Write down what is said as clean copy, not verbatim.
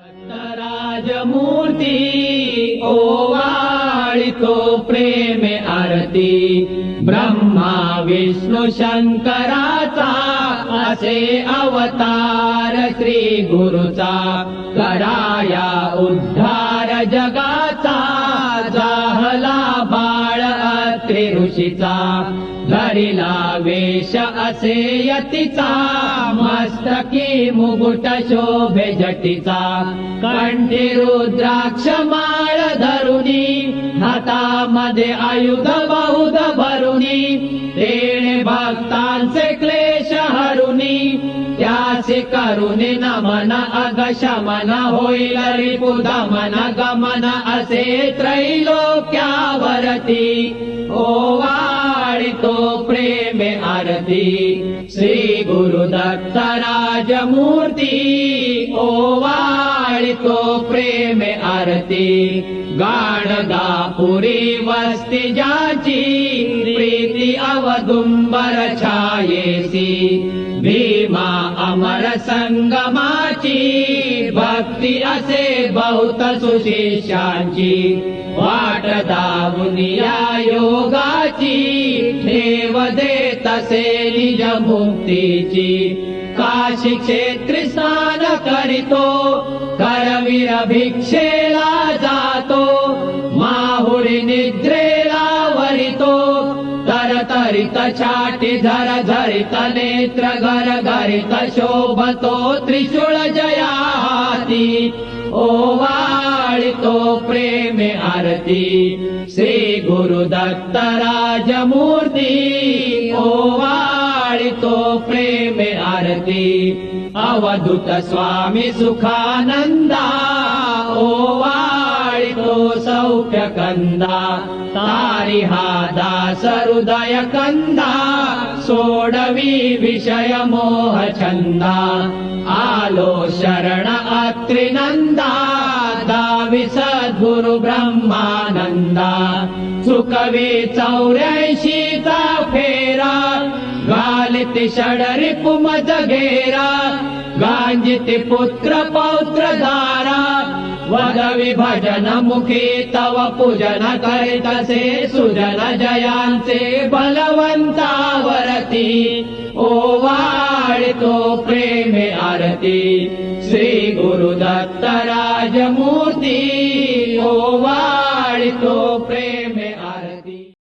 राजमूर्ती ओवाळितो प्रेमे आरती ब्रह्मा विष्णु शंकराचा असे अवतार श्री गुरुचा कराया उद्धार जगाचा जाहला बाळ अत्रि ऋषीचा धरिला वेश असे यतीचा मस्तकी मुकुट शोभे जटीचा कंठी रुद्राक्ष माळ धरुनी हातामध्ये आयुध बहुध भरुनी तेणे भक्तांचे क्लेश हरुनी त्यासे करुणे नमन अगशमन होईल रिपुदमन गमन असे त्रैलोक्यावरती ओवाळितो प्रेमे आरती श्री गुरुदत्त राजमूर्ती ओवाळितो प्रेमे आरती गाणगापुरी वस्ती ज्याची प्रीती अवदुंबर छायेसी भीमा अमर संगमाची भक्ती असे बहुत सुशिष्यांची वाट दावुनिया योगाची ठेव देत असे निज मुक्तीची काशी क्षेत्री स्नान करीतो करवीर भिक्षेला जातो माहुरी निद्रेला वरितो तरतरित छाटी झरझरित नेत्र गरगरित शोभतो त्रिशूळ जया हाती ओवाळितो प्रेमे आरती श्री गुरुदत्त राजमूर्ती ओवाळितो प्रेमे आरती अवधूत स्वामी सुखानंदा ओवाळितो सौख्य कंदा तारी हा दास हृदय कंदा सोडवी विषय मोह छंदा आलो शरण अत्रिनंदा दावी सद्गुरु ब्रह्मानंदा चुकवे 84चा फेरा घालिति षडरिपु मज घेरा गांजिति पुत्र पौत्र धारा वदवी भजन मुखी तव पूजन करितसे सुजन जयांचे बलवंतावरती ओवाळितो प्रेमे आरती श्री गुरुदत्त राजमूर्ती